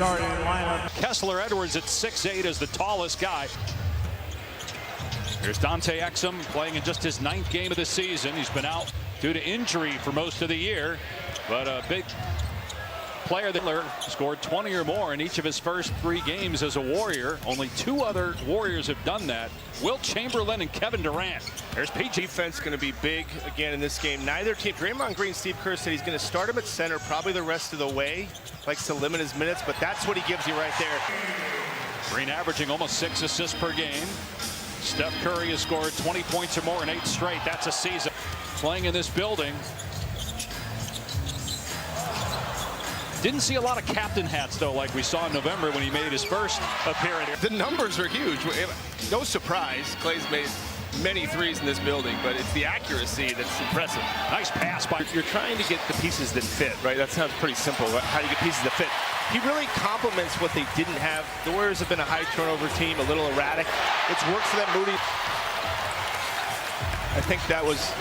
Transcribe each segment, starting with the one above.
starting lineup. Kessler Edwards at 6'8" is the tallest guy. Here's Dante Exum playing in just his 9th game of the season. He's been out due to injury for most of the year, but a big player that scored 20 or more in each of his first 3 games as a Warrior. Only 2 other Warriors have done that. Wilt Chamberlain and Kevin Durant. There's PG. Defense going to be big again in this game. Neither team. Draymond Green, Steve Kerr said he's going to start him at center probably the rest of the way. Likes to limit his minutes, but that's what he gives you right there. Green averaging almost 6 assists per game. Steph Curry has scored 20 points or more in 8 straight. That's a season. Playing in this building. Didn't see a lot of captain hats, though, like we saw in November when he made his first appearance. The numbers are huge. No surprise, Clay's made many threes in this building, but it's the accuracy that's impressive. Nice pass by. You're trying to get the pieces that fit, right? That sounds pretty simple. How do you get pieces that fit? He really complements what they didn't have. The Warriors have been a high turnover team, a little erratic. It's worked for them, Moody. I think that was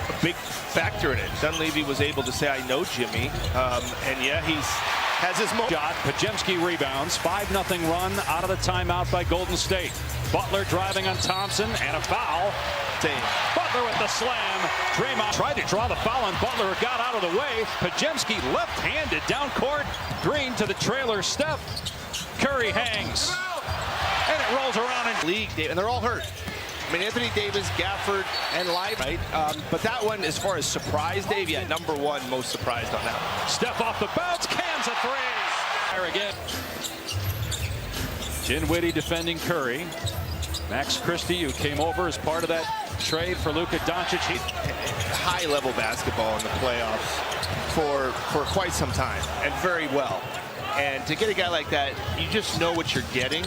a big factor in it. Dunleavy was able to say, I know Jimmy. And yeah, has his moment. Shot. Podziemski rebounds. 5-0 run out of the timeout by Golden State. Butler driving on Thompson and a foul. Butler with the slam. Draymond tried to draw the foul on Butler. Got out of the way. Podziemski left-handed down court. Green to the trailer. Steph. Curry hangs. And it rolls around in league, and they're all hurt. I mean, Anthony Davis, Gafford, and Lively, right? But that one, as far as surprise, Dave, yeah, #1 most surprised on that. Steph off the bounce, cans a 3. Fire again. Dinwiddie defending Curry. Max Christie, who came over as part of that trade for Luka Doncic. High-level basketball in the playoffs for quite some time, and very well. And to get a guy like that, you just know what you're getting.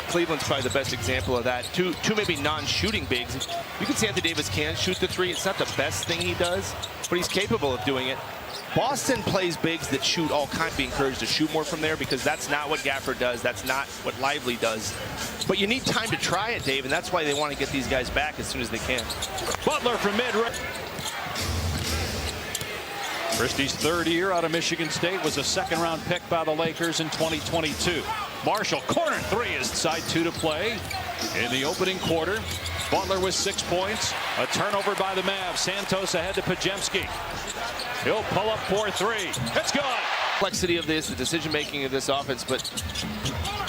Cleveland's probably the best example of that. Two maybe non-shooting bigs. You can see Anthony Davis can shoot the 3. It's not the best thing he does, but he's capable of doing it. Boston plays bigs that shoot all kinds. Be encouraged to shoot more from there because that's not what Gafford does. That's not what Lively does. But you need time to try it, Dave, and that's why they want to get these guys back as soon as they can. Butler from mid-range. Christie's 3rd year out of Michigan State was a 2nd-round pick by the Lakers in 2022. Marshall, corner 3 is side 2 to play in the opening quarter. Butler with 6 points. A turnover by the Mavs. Santos ahead to Podziemski. He'll pull up 4-3. It's good. Complexity of this, the decision-making of this offense, but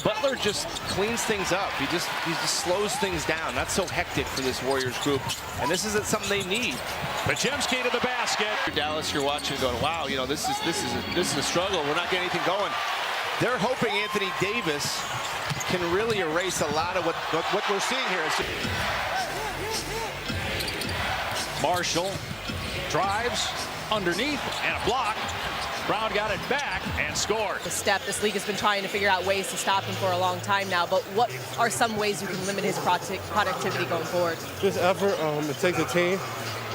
Butler just cleans things up. He just slows things down. Not so hectic for this Warriors group, and this isn't something they need. Podziemski to the basket. Dallas, you're watching and going, wow, you know, this is a struggle. We're not getting anything going. They're hoping Anthony Davis can really erase a lot of what we're seeing here. Marshall drives underneath and a block. Brown got it back and scored. The step. This league has been trying to figure out ways to stop him for a long time now, but what are some ways you can limit his productivity going forward? Just effort. It takes a team.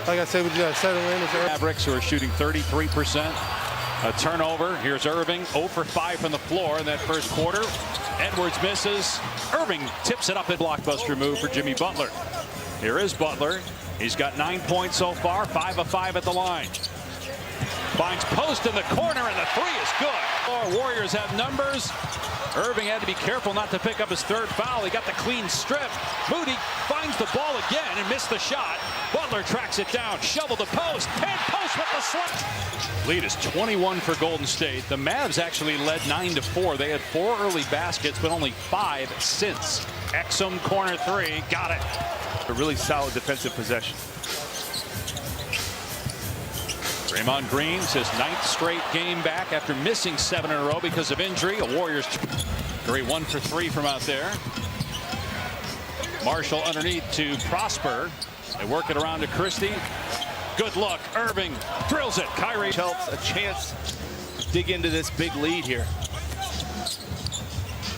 Like I said, we just got to settle in. Mavericks, who are shooting 33%. A turnover. Here's Irving, 0 for 5 from the floor in that first quarter. Edwards misses. Irving tips it up at blockbuster move for Jimmy Butler. Here is Butler. He's got 9 points so far, 5 of 5 at the line. Finds post in the corner, and the 3 is good. Our Warriors have numbers. Irving had to be careful not to pick up his 3rd foul. He got the clean strip. Moody finds the ball again and missed the shot. Butler tracks it down, shovel the post, and post with the slam. Lead is 21 for Golden State. The Mavs actually led 9-4. They had 4 early baskets, but only 5 since. Exum corner 3, got it. A really solid defensive possession. Draymond Green's his 9th straight game back after missing 7 in a row because of injury. A Warriors. Curry 1 for 3 from out there. Marshall underneath to Prosper. They work it around to Christie. Good look. Irving drills it. Kyrie helps a chance to dig into this big lead here.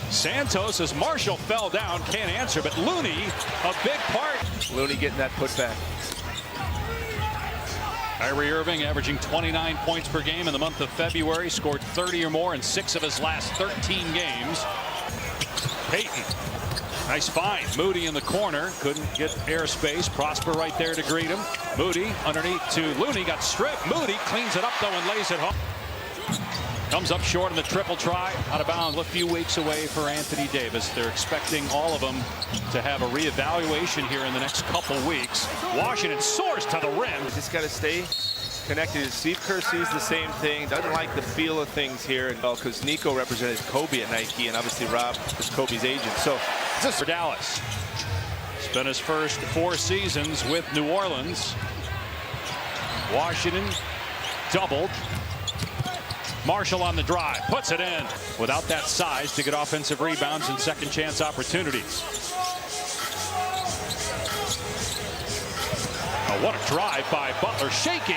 Santos, as Marshall fell down, can't answer, but Looney, a big part. Looney getting that putback. Kyrie Irving averaging 29 points per game in the month of February, scored 30 or more in 6 of his last 13 games. Payton, nice find. Moody in the corner, couldn't get airspace. Prosper right there to greet him. Moody underneath to Looney, got stripped. Moody cleans it up though and lays it home. Comes up short on the triple try. Out of bounds a few weeks away for Anthony Davis. They're expecting all of them to have a reevaluation here in the next couple weeks. Washington soars to the rim. Just got to stay connected. Steve Kerr sees the same thing. Doesn't like the feel of things here. And well, because Nico represented Kobe at Nike, and obviously Rob is Kobe's agent. So just for Dallas. Spent his first 4 seasons with New Orleans. Washington doubled. Marshall on the drive, puts it in without that size to get offensive rebounds and second chance opportunities. Oh, what a drive by Butler, shaking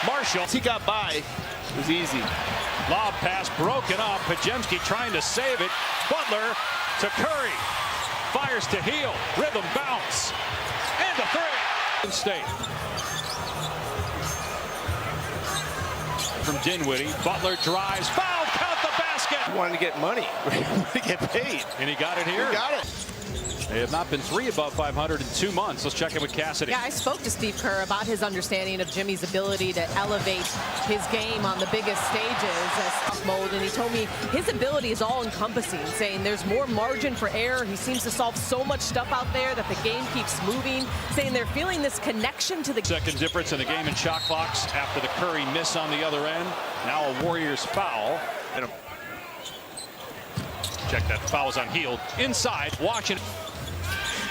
Marshall. He got by, it was easy. Lob pass broken up. Podziemski trying to save it. Butler to Curry, fires to Heel, rhythm bounce, and a three. State. From Dinwiddie, Butler drives, foul, count the basket. He wanted to get money, to get paid. And he got it here. He got it. They have not been 3 above 500 in 2 months. Let's check in with Cassidy. Yeah, I spoke to Steve Kerr about his understanding of Jimmy's ability to elevate his game on the biggest stages as tough mode, and he told me his ability is all-encompassing, saying there's more margin for error. He seems to solve so much stuff out there that the game keeps moving, saying they're feeling this connection to the second difference in the game in shot clocks after the Curry miss on the other end. Now a Warriors foul. Check that, foul's on Hield. Inside, Washington.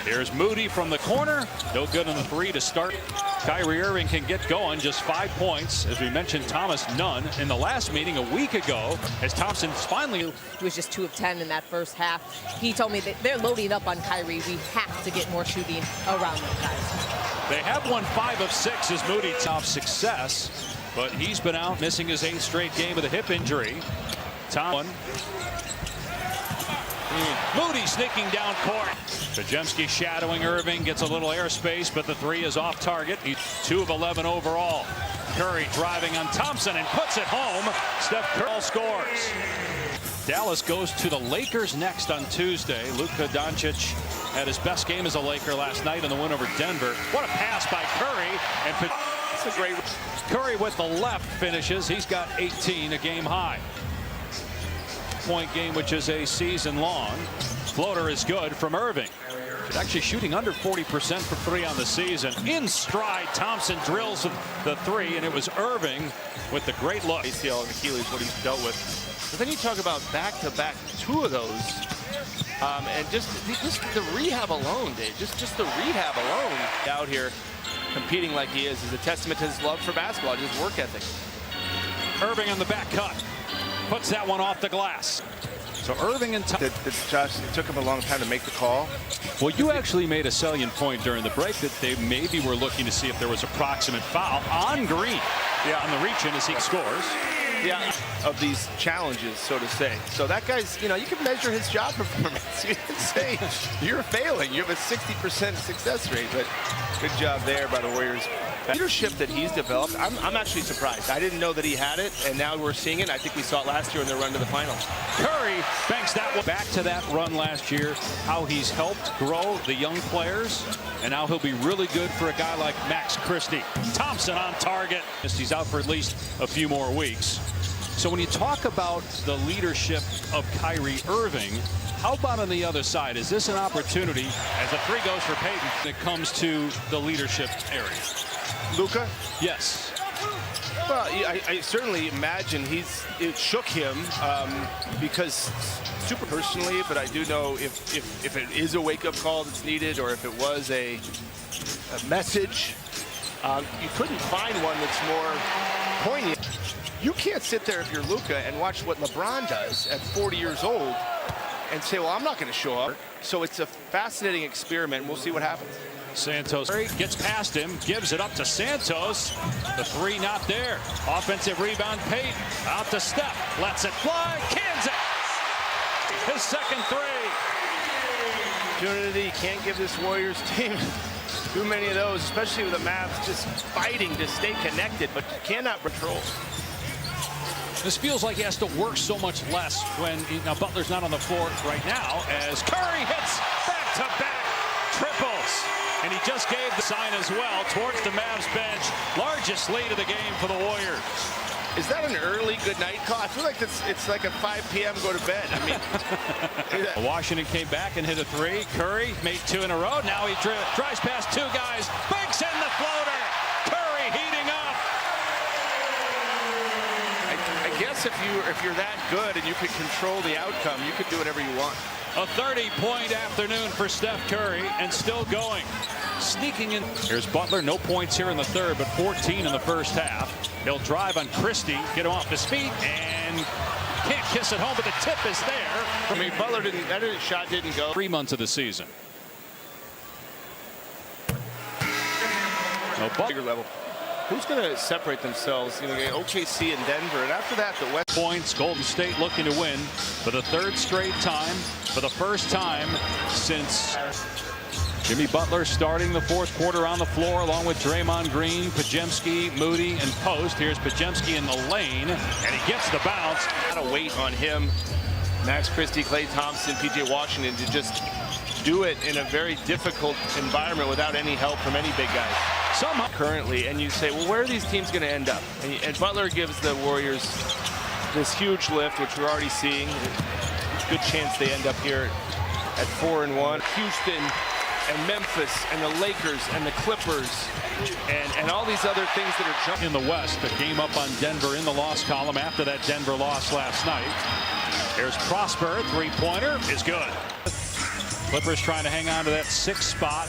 Here's Moody from the corner. No good on the 3 to start. Kyrie Irving can get going, just 5 points. As we mentioned, Thomas none in the last meeting a week ago as Thompson's finally. He was just 2 of 10 in that first half. He told me that they're loading up on Kyrie. We have to get more shooting around them guys. They have won 5 of 6 as Moody off success, but he's been out missing his 8th straight game with a hip injury. Moody sneaking down court. Podziemski shadowing Irving, gets a little airspace, but the 3 is off target. He's 2 of 11 overall. Curry driving on Thompson and puts it home. Steph Curry scores. Dallas goes to the Lakers next on Tuesday. Luka Doncic had his best game as a Laker last night in the win over Denver. What a pass by Curry. And That's a great. Curry with the left finishes. He's got 18, a game high. Point game, which is a season long. Floater is good from Irving. He's actually shooting under 40% from 3 on the season. In stride, Thompson drills the 3, and it was Irving with the great look. ACL and Achilles, what he's dealt with. But then you talk about back-to-back 2 of those, and just the rehab alone, Dave. Just the rehab alone out here competing like he is a testament to his love for basketball, his work ethic. Irving on the back cut. Puts that one off the glass. So Irving and Josh, it took him a long time to make the call. Well, you actually made a salient point during the break that they maybe were looking to see if there was a proximate foul on Green. Yeah, on the reach in as he scores. Yeah, of these challenges, so to say. So that guy's, you can measure his job performance. You can say you're failing. You have a 60% success rate, but good job there by the Warriors. Leadership that he's developed, I'm actually surprised. I didn't know that he had it, and now we're seeing it. I think we saw it last year in their run to the finals. Curry banks that one. Back to that run last year, how he's helped grow the young players, and now he'll be really good for a guy like Max Christie. Thompson on target. He's out for at least a few more weeks. So when you talk about the leadership of Kyrie Irving, how about on the other side? Is this an opportunity, as a 3 goes for Payton, when it comes to the leadership area? Luka? Yes. Well, I certainly imagine it shook him because super personally, but I do know if it is a wake-up call that's needed, or if it was a message, you couldn't find one that's more poignant. You can't sit there if you're Luka and watch what LeBron does at 40 years old and say, well, I'm not going to show up. So it's a fascinating experiment, and we'll see what happens. Santos gets past him, gives it up to Santos. The 3 not there. Offensive rebound, Payton. Out to Steph. Lets it fly. Cans it. His second 3. Opportunity. Can't give this Warriors team too many of those, especially with the Mavs just fighting to stay connected, but cannot control. This feels like he has to work so much less when Butler's not on the floor right now, as Curry hits back-to-back triples. And he just gave the sign as well towards the Mavs bench. Largest lead of the game for the Warriors. Is that an early good night call? I feel like it's like a 5 p.m. go to bed. I mean, Washington came back and hit a three. Curry made two in a row. Now he drives past two guys, banks in the floater. Curry heating up. I guess if you're that good and you can control the outcome, you can do whatever you want. A 30-point afternoon for Steph Curry, and still going. Sneaking in. Here's Butler. No points here in the third, but 14 in the first half. He'll drive on Christie, get him off his feet, and can't kiss it home, but the tip is there. I mean, Butler that shot didn't go. 3 months of the season. No Butler level. Who's going to separate themselves? You know, OKC and Denver, and after that, the West. Points. Golden State looking to win for the third straight time, for the first time since Jimmy Butler starting the fourth quarter on the floor along with Draymond Green, Podziemski, Moody, and Post. Here's Podziemski in the lane, and he gets the bounce. A lot of weight on him. Max Christie, Klay Thompson, PJ Washington to just do it in a very difficult environment without any help from any big guys. Somehow Currently, and you say, well, where are these teams going to end up? And Butler gives the Warriors this huge lift, which we're already seeing. Good chance they end up here at 4-1. Houston and Memphis and the Lakers and the Clippers and all these other things that are jumping. In the West, the game up on Denver in the loss column after that Denver loss last night. Here's Prosper, three-pointer is good. Clippers trying to hang on to that 6th spot.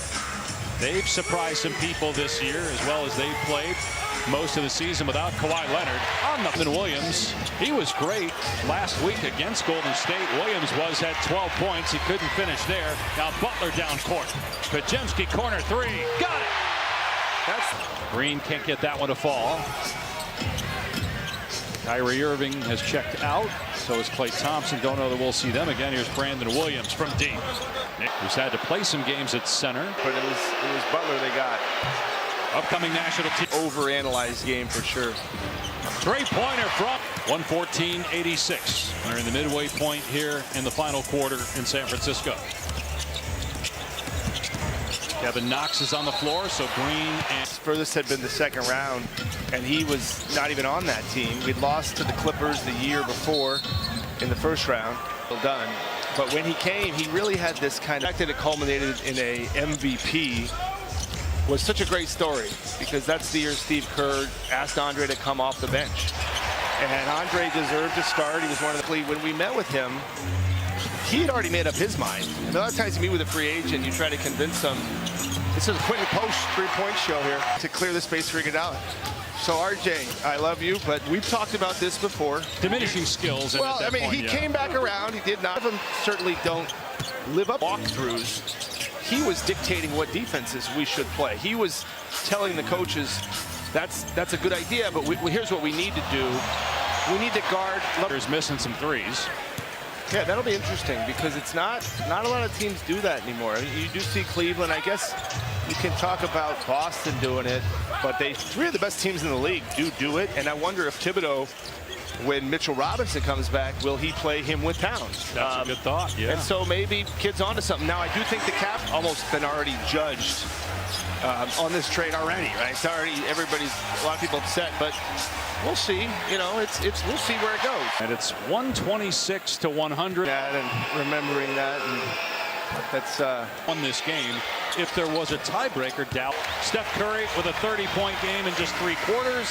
They've surprised some people this year, as well as they've played most of the season without Kawhi Leonard. On the Williams, he was great last week against Golden State. Williams had 12 points. He couldn't finish there. Now Butler down court. Podziemski corner three. Got it. Green can't get that one to fall. Kyrie Irving has checked out. So is Klay Thompson. Don't know that we'll see them again. Here's Brandon Williams from deep. Who's had to play some games at center. But it was Butler they got. Upcoming national team. Overanalyzed game for sure. Three-pointer from 114-86. They're in the midway point here in the final quarter in San Francisco. Kevin Knox is on the floor, so Green and furthest had been the second round, and he was not even on that team. We'd lost to the Clippers the year before in the first round. Well done. But when he came, he really had this kind of fact that it culminated in a MVP. Was such a great story because that's the year Steve Kerr asked Andre to come off the bench, and Andre deserved to start. He was one of the when we met with him. He had already made up his mind. And a lot of times you meet with a free agent, you try to convince them. This is a Quentin Post three-point show here to clear the space for Iguodala. So RJ, I love you, but we've talked about this before. Diminishing skills. Well, I mean, he came back around. He did not. Them certainly don't live up walkthroughs. He was dictating what defenses we should play. He was telling the coaches, that's a good idea, but here's what we need to do. We need to guard. There's missing some threes. Yeah, that'll be interesting because it's not a lot of teams do that anymore. You do see Cleveland. I guess you can talk about Boston doing it, but three of the best teams in the league do it. And I wonder if Thibodeau, when Mitchell Robinson comes back, will he play him with Towns? That's a good thought, yeah. And so maybe kid's onto something. Now, I do think the cap almost been already judged on this trade already, right? It's already, a lot of people upset, but we'll see. You know, we'll see where it goes. And it's 126-100. And remembering that, and that's won this game. If there was a tiebreaker, Dallas. Steph Curry with a 30-point game in just 3 quarters.